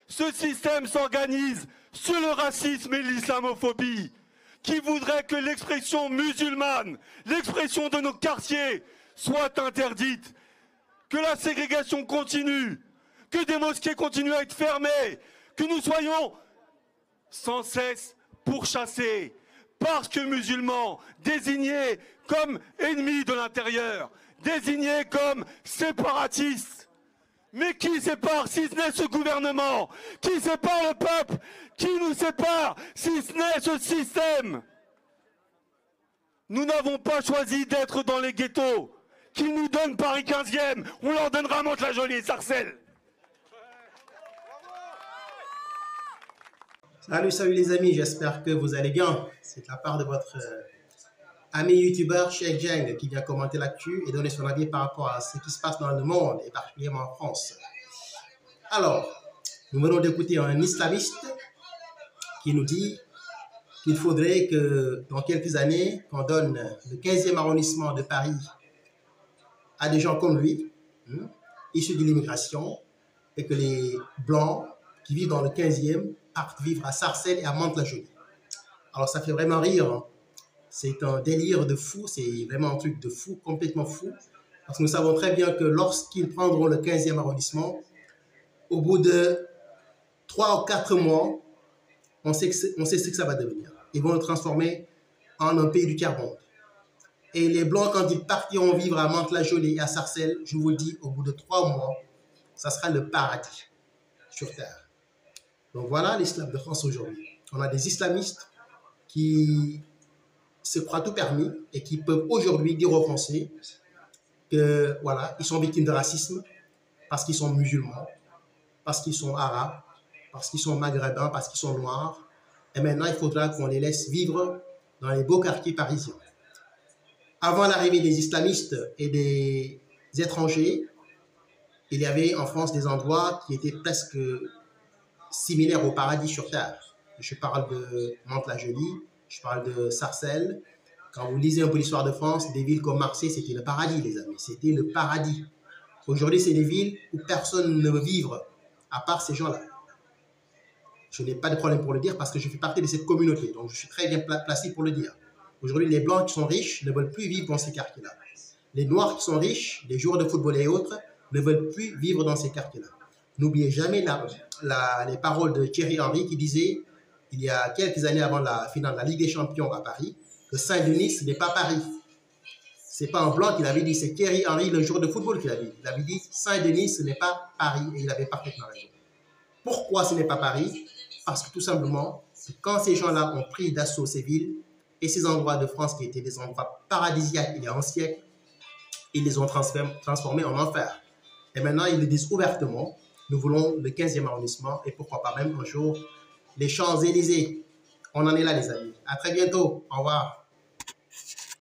Ce système s'organise sur le racisme et l'islamophobie, qui voudrait que l'expression musulmane, l'expression de nos quartiers, soit interdite, que la ségrégation continue, que des mosquées continuent à être fermées, que nous soyons sans cesse pourchassés parce que musulmans, désignés comme ennemis de l'intérieur, désignés comme séparatistes. Mais qui sépare si ce n'est ce gouvernement? Qui sépare le peuple? Qui nous sépare si ce n'est ce système? Nous n'avons pas choisi d'être dans les ghettos. Qu'ils nous donnent Paris 15e, on leur donnera Mantes-la-Jolie et Sarcelles. Salut les amis, j'espère que vous allez bien. C'est de la part de votre ami youtubeur Cheikh Jeng qui vient commenter l'actu et donner son avis par rapport à ce qui se passe dans le monde et particulièrement en France. Alors, nous venons d'écouter un islamiste qui nous dit qu'il faudrait que dans quelques années, qu'on donne le 15e arrondissement de Paris à des gens comme lui, issus de l'immigration, et que les Blancs qui vivent dans le 15e partent vivre à Sarcelles et à Mantes-la-Jolie. Alors ça fait vraiment rire, hein. C'est un délire de fou, c'est vraiment un truc de fou, complètement fou, parce que nous savons très bien que lorsqu'ils prendront le 15e arrondissement, au bout de 3 ou 4 mois, on sait ce que ça va devenir. Ils vont le transformer en un pays du tiers-monde. Et les Blancs, quand ils partiront vivre à Mantes-la-Jolie et à Sarcelles, je vous le dis, au bout de 3 mois, ça sera le paradis sur Terre. Donc voilà l'islam de France aujourd'hui. On a des islamistes qui se croient tout permis et qui peuvent aujourd'hui dire aux Français que voilà, ils sont victimes de racisme parce qu'ils sont musulmans, parce qu'ils sont arabes, parce qu'ils sont maghrébins, parce qu'ils sont noirs. Et maintenant, il faudra qu'on les laisse vivre dans les beaux quartiers parisiens. Avant l'arrivée des islamistes et des étrangers, il y avait en France des endroits qui étaient presque similaires au paradis sur Terre. Je parle de Mantes-la-Jolie, je parle de Sarcelles. Quand vous lisez un peu l'histoire de France, des villes comme Marseille, c'était le paradis, les amis. C'était le paradis. Aujourd'hui, c'est des villes où personne ne veut vivre, à part ces gens-là. Je n'ai pas de problème pour le dire parce que je fais partie de cette communauté. Donc, je suis très bien placé pour le dire. Aujourd'hui, les Blancs qui sont riches ne veulent plus vivre dans ces quartiers-là. Les Noirs qui sont riches, les joueurs de football et autres, ne veulent plus vivre dans ces quartiers-là. N'oubliez jamais les paroles de Thierry Henry qui disait, il y a quelques années avant la finale de la Ligue des Champions à Paris, que Saint-Denis, ce n'est pas Paris. Ce n'est pas un Blanc qui l'avait dit, c'est Thierry Henry, le joueur de football, qui l'avait dit. Il avait dit, Saint-Denis, ce n'est pas Paris, et il avait parfaitement raison. Pourquoi ce n'est pas Paris? Parce que tout simplement, quand ces gens-là ont pris d'assaut ces villes et ces endroits de France qui étaient des endroits paradisiaques il y a un siècle, ils les ont transformés en enfer. Et maintenant, ils le disent ouvertement, nous voulons le 15e arrondissement et pourquoi pas même un jour les Champs-Élysées. On en est là, les amis. À très bientôt. Au revoir.